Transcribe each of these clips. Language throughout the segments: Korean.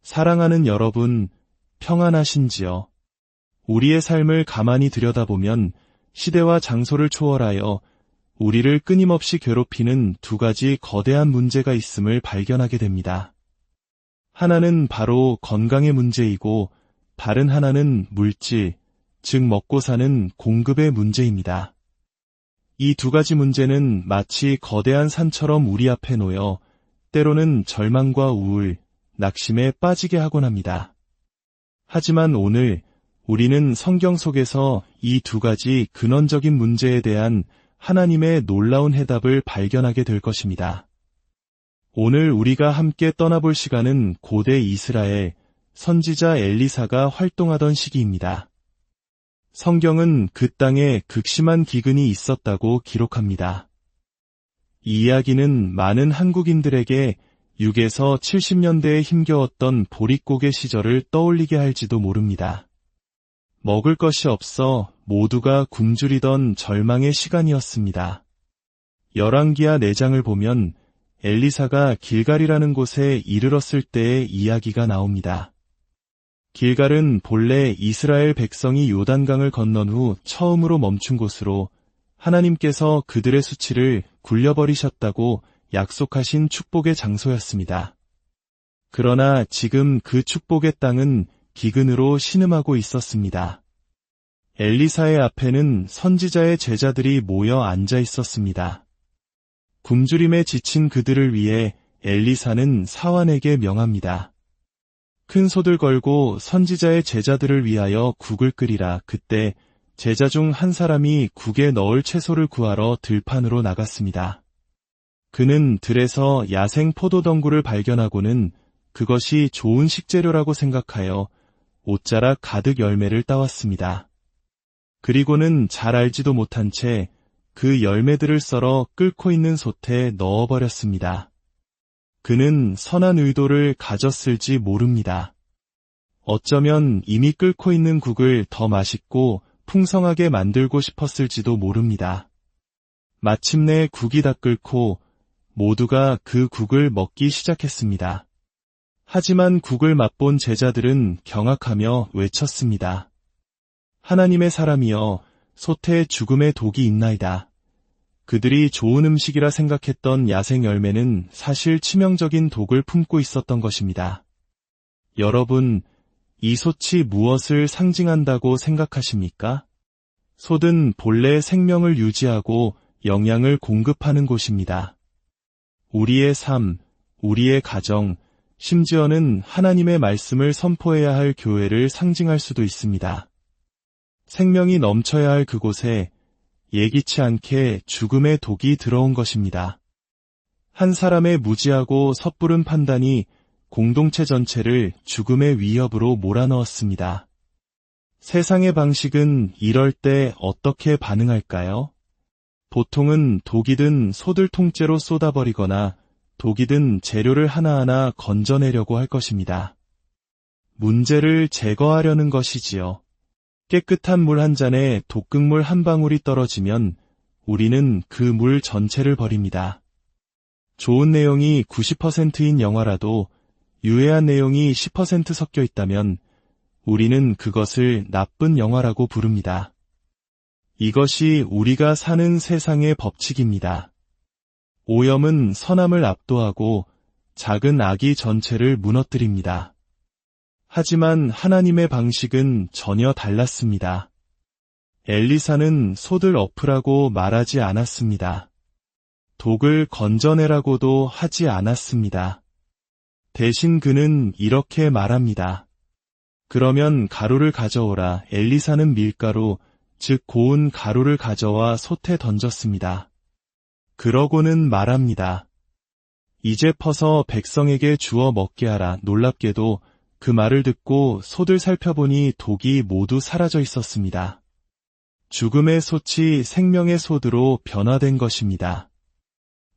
사랑하는 여러분, 평안하신지요? 우리의 삶을 가만히 들여다보면 시대와 장소를 초월하여 우리를 끊임없이 괴롭히는 두 가지 거대한 문제가 있음을 발견하게 됩니다. 하나는 바로 건강의 문제이고 다른 하나는 물질, 즉 먹고 사는 공급의 문제입니다. 이 두 가지 문제는 마치 거대한 산처럼 우리 앞에 놓여 때로는 절망과 우울, 낙심에 빠지게 하곤 합니다. 하지만 오늘 우리는 성경 속에서 이 두 가지 근원적인 문제에 대한 하나님의 놀라운 해답을 발견하게 될 것입니다. 오늘 우리가 함께 떠나볼 시간은 고대 이스라엘 선지자 엘리사가 활동하던 시기입니다. 성경은 그 땅에 극심한 기근이 있었다고 기록합니다. 이 이야기는 많은 한국인들에게 6에서 70년대에 힘겨웠던 보릿고개 시절을 떠올리게 할지도 모릅니다. 먹을 것이 없어 모두가 굶주리던 절망의 시간이었습니다. 열왕기하 4장을 보면 엘리사가 길갈이라는 곳에 이르렀을 때의 이야기가 나옵니다. 길갈은 본래 이스라엘 백성이 요단강을 건넌 후 처음으로 멈춘 곳으로 하나님께서 그들의 수치를 굴려버리셨다고 약속하신 축복의 장소였습니다. 그러나 지금 그 축복의 땅은 기근으로 신음하고 있었습니다. 엘리사의 앞에는 선지자의 제자들이 모여 앉아 있었습니다. 굶주림에 지친 그들을 위해 엘리사는 사환에게 명합니다. 큰 솥을 걸고 선지자의 제자들을 위하여 국을 끓이라. 그때 제자 중 한 사람이 국에 넣을 채소를 구하러 들판으로 나갔습니다. 그는 들에서 야생 포도덩굴을 발견하고는 그것이 좋은 식재료라고 생각하여 옷자락 가득 열매를 따왔습니다. 그리고는 잘 알지도 못한 채 그 열매들을 썰어 끓고 있는 솥에 넣어버렸습니다. 그는 선한 의도를 가졌을지 모릅니다. 어쩌면 이미 끓고 있는 국을 더 맛있고 풍성하게 만들고 싶었을지도 모릅니다. 마침내 국이 다 끓고 모두가 그 국을 먹기 시작했습니다. 하지만 국을 맛본 제자들은 경악하며 외쳤습니다. 하나님의 사람이여, 솥에 죽음의 독이 있나이다. 그들이 좋은 음식이라 생각했던 야생 열매는 사실 치명적인 독을 품고 있었던 것입니다. 여러분, 이 솥이 무엇을 상징한다고 생각하십니까? 솥은 본래 생명을 유지하고 영양을 공급하는 곳입니다. 우리의 삶, 우리의 가정, 심지어는 하나님의 말씀을 선포해야 할 교회를 상징할 수도 있습니다. 생명이 넘쳐야 할 그곳에 예기치 않게 죽음의 독이 들어온 것입니다. 한 사람의 무지하고 섣부른 판단이 공동체 전체를 죽음의 위협으로 몰아넣었습니다. 세상의 방식은 이럴 때 어떻게 반응할까요? 보통은 독이 든 솥을 통째로 쏟아버리거나 독이 든 재료를 하나하나 건져내려고 할 것입니다. 문제를 제거하려는 것이지요. 깨끗한 물 한 잔에 독극물 한 방울이 떨어지면 우리는 그 물 전체를 버립니다. 좋은 내용이 90%인 영화라도 유해한 내용이 10% 섞여 있다면 우리는 그것을 나쁜 영화라고 부릅니다. 이것이 우리가 사는 세상의 법칙입니다. 오염은 선함을 압도하고 작은 악이 전체를 무너뜨립니다. 하지만 하나님의 방식은 전혀 달랐습니다. 엘리사는 솥을 엎으라고 말하지 않았습니다. 독을 건져내라고도 하지 않았습니다. 대신 그는 이렇게 말합니다. 그러면 가루를 가져오라. 엘리사는 밀가루, 즉 고운 가루를 가져와 솥에 던졌습니다. 그러고는 말합니다. 이제 퍼서 백성에게 주어 먹게 하라. 놀랍게도 그 말을 듣고 솥을 살펴보니 독이 모두 사라져 있었습니다. 죽음의 솥이 생명의 솥으로 변화된 것입니다.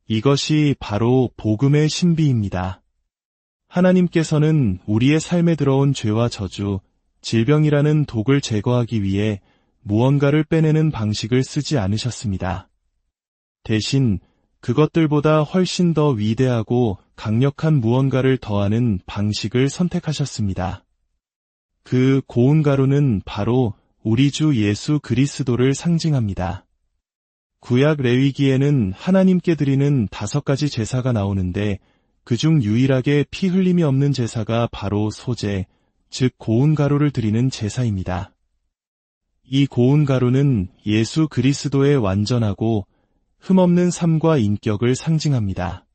이것이 바로 복음의 신비입니다. 하나님께서는 우리의 삶에 들어온 죄와 저주, 질병이라는 독을 제거하기 위해 무언가를 빼내는 방식을 쓰지 않으셨습니다. 대신 그것들보다 훨씬 더 위대하고 강력한 무언가를 더하는 방식을 선택하셨습니다. 그 고운 가루는 바로 우리 주 예수 그리스도를 상징합니다. 구약 레위기에는 하나님께 드리는 5가지 제사가 나오는데 그중 유일하게 피 흘림이 없는 제사가 바로 소제, 즉 고운 가루를 드리는 제사입니다. 이 고운 가루는 예수 그리스도의 완전하고 흠없는 삶과 인격을 상징합니다.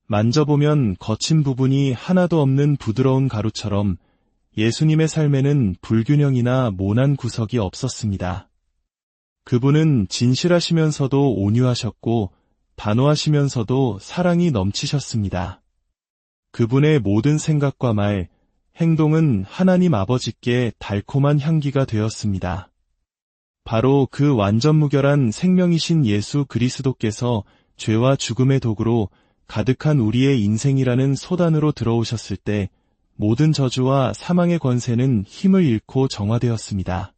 만져보면 거친 부분이 하나도 없는 부드러운 가루처럼 예수님의 삶에는 불균형이나 모난 구석이 없었습니다. 그분은 진실하시면서도 온유하셨고 단호하시면서도 사랑이 넘치셨습니다. 그분의 모든 생각과 말, 행동은 하나님 아버지께 달콤한 향기가 되었습니다. 바로 그 완전 무결한 생명이신 예수 그리스도께서 죄와 죽음의 도구로 가득한 우리의 인생이라는 소단으로 들어오셨을 때 모든 저주와 사망의 권세는 힘을 잃고 정화되었습니다.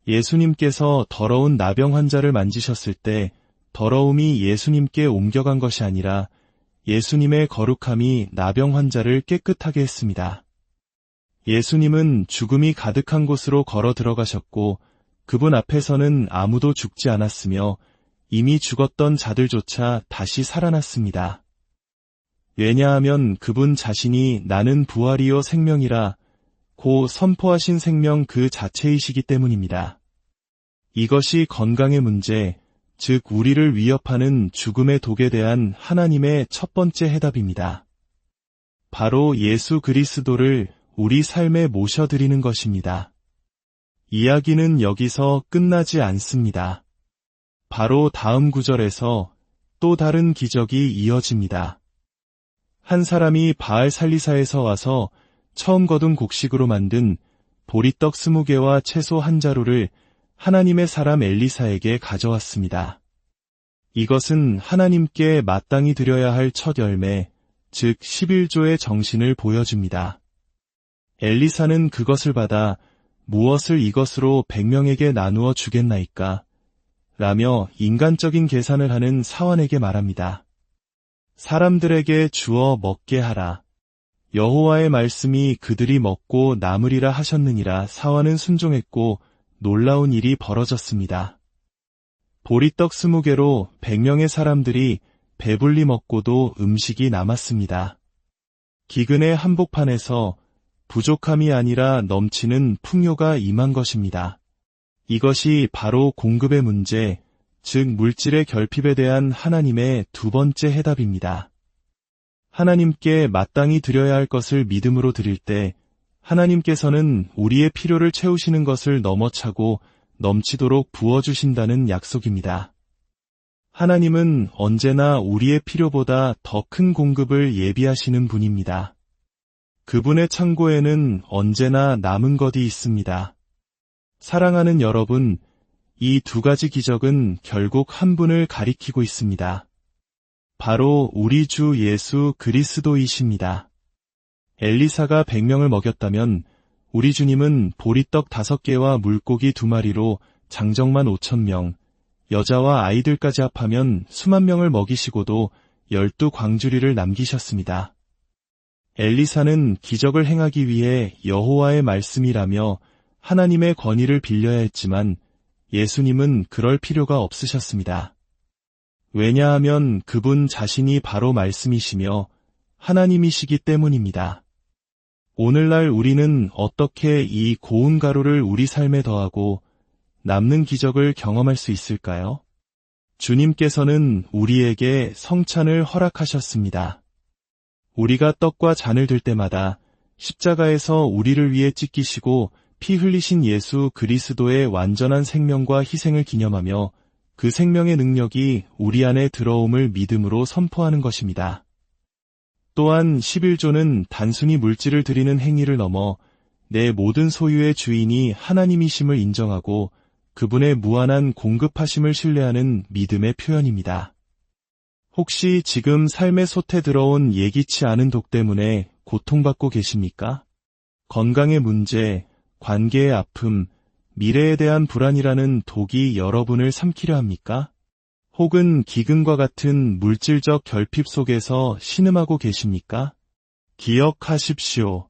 예수님께서 더러운 나병 환자를 만지셨을 때 더러움이 예수님께 옮겨간 것이 아니라 예수님의 거룩함이 나병 환자를 깨끗하게 했습니다. 예수님은 죽음이 가득한 곳으로 걸어 들어가셨고 그분 앞에서는 아무도 죽지 않았으며 이미 죽었던 자들조차 다시 살아났습니다. 왜냐하면 그분 자신이 나는 부활이요 생명이라 고 선포하신 생명 그 자체이시기 때문입니다. 이것이 건강의 문제, 즉 우리를 위협하는 죽음의 독에 대한 하나님의 첫 번째 해답입니다. 바로 예수 그리스도를 우리 삶에 모셔드리는 것입니다. 이야기는 여기서 끝나지 않습니다. 바로 다음 구절에서 또 다른 기적이 이어집니다. 한 사람이 바알 살리사에서 와서 처음 거둔 곡식으로 만든 보리떡 20개와 채소 1자루를 하나님의 사람 엘리사에게 가져왔습니다. 이것은 하나님께 마땅히 드려야 할 첫 열매, 즉 11조의 정신을 보여줍니다. 엘리사는 그것을 받아 무엇을 이것으로 100명에게 나누어 주겠나이까? 라며 인간적인 계산을 하는 사환에게 말합니다. 사람들에게 주어 먹게 하라. 여호와의 말씀이 그들이 먹고 남으리라 하셨느니라. 사환은 순종했고 놀라운 일이 벌어졌습니다. 보리떡 20개로 100명의 사람들이 배불리 먹고도 음식이 남았습니다. 기근의 한복판에서 부족함이 아니라 넘치는 풍요가 임한 것입니다. 이것이 바로 공급의 문제, 즉 물질의 결핍에 대한 하나님의 두 번째 해답입니다. 하나님께 마땅히 드려야 할 것을 믿음으로 드릴 때 하나님께서는 우리의 필요를 채우시는 것을 넘어차고 넘치도록 부어주신다는 약속입니다. 하나님은 언제나 우리의 필요보다 더 큰 공급을 예비하시는 분입니다. 그분의 창고에는 언제나 남은 것이 있습니다. 사랑하는 여러분, 이 2가지 기적은 결국 한 분을 가리키고 있습니다. 바로 우리 주 예수 그리스도이십니다. 엘리사가 100명을 먹였다면 우리 주님은 보리떡 5개와 물고기 2마리로 장정만 5,000명, 여자와 아이들까지 합하면 수만 명을 먹이시고도 12광주리를 남기셨습니다. 엘리사는 기적을 행하기 위해 여호와의 말씀이라며 하나님의 권위를 빌려야 했지만 예수님은 그럴 필요가 없으셨습니다. 왜냐하면 그분 자신이 바로 말씀이시며 하나님이시기 때문입니다. 오늘날 우리는 어떻게 이 고운 가루를 우리 삶에 더하고 남는 기적을 경험할 수 있을까요? 주님께서는 우리에게 성찬을 허락하셨습니다. 우리가 떡과 잔을 들 때마다 십자가에서 우리를 위해 찢기시고 피 흘리신 예수 그리스도의 완전한 생명과 희생을 기념하며 그 생명의 능력이 우리 안에 들어옴을 믿음으로 선포하는 것입니다. 또한 11조는 단순히 물질을 드리는 행위를 넘어 내 모든 소유의 주인이 하나님이심을 인정하고 그분의 무한한 공급하심을 신뢰하는 믿음의 표현입니다. 혹시 지금 삶의 솥에 들어온 예기치 않은 독 때문에 고통받고 계십니까? 건강의 문제, 관계의 아픔, 미래에 대한 불안이라는 독이 여러분을 삼키려 합니까? 혹은 기근과 같은 물질적 결핍 속에서 신음하고 계십니까? 기억하십시오.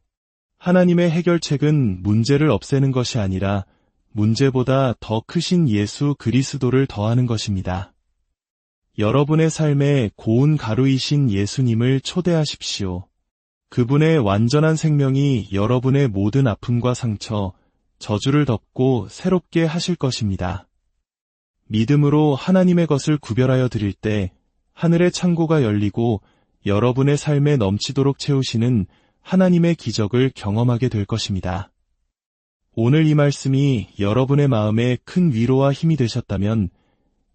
하나님의 해결책은 문제를 없애는 것이 아니라 문제보다 더 크신 예수 그리스도를 더하는 것입니다. 여러분의 삶에 고운 가루이신 예수님을 초대하십시오. 그분의 완전한 생명이 여러분의 모든 아픔과 상처, 저주를 덮고 새롭게 하실 것입니다. 믿음으로 하나님의 것을 구별하여 드릴 때 하늘의 창고가 열리고 여러분의 삶에 넘치도록 채우시는 하나님의 기적을 경험하게 될 것입니다. 오늘 이 말씀이 여러분의 마음에 큰 위로와 힘이 되셨다면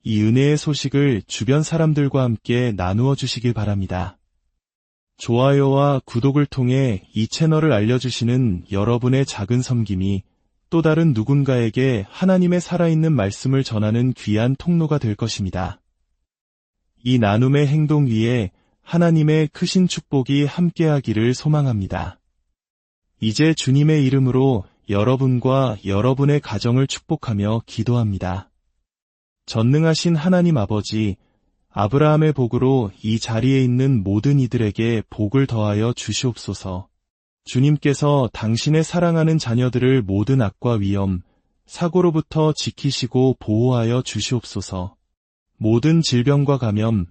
이 은혜의 소식을 주변 사람들과 함께 나누어 주시길 바랍니다. 좋아요와 구독을 통해 이 채널을 알려주시는 여러분의 작은 섬김이 또 다른 누군가에게 하나님의 살아있는 말씀을 전하는 귀한 통로가 될 것입니다. 이 나눔의 행동 위에 하나님의 크신 축복이 함께하기를 소망합니다. 이제 주님의 이름으로 여러분과 여러분의 가정을 축복하며 기도합니다. 전능하신 하나님 아버지, 아브라함의 복으로 이 자리에 있는 모든 이들에게 복을 더하여 주시옵소서. 주님께서 당신의 사랑하는 자녀들을 모든 악과 위험, 사고로부터 지키시고 보호하여 주시옵소서. 모든 질병과 감염,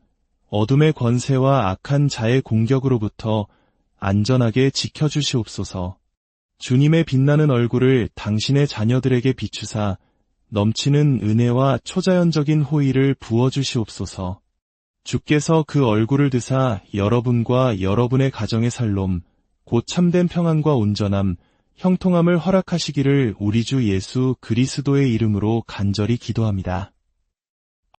어둠의 권세와 악한 자의 공격으로부터 안전하게 지켜주시옵소서. 주님의 빛나는 얼굴을 당신의 자녀들에게 비추사 넘치는 은혜와 초자연적인 호의를 부어주시옵소서. 주께서 그 얼굴을 드사 여러분과 여러분의 가정의 살롬, 곧 참된 평안과 온전함, 형통함을 허락하시기를 우리 주 예수 그리스도의 이름으로 간절히 기도합니다.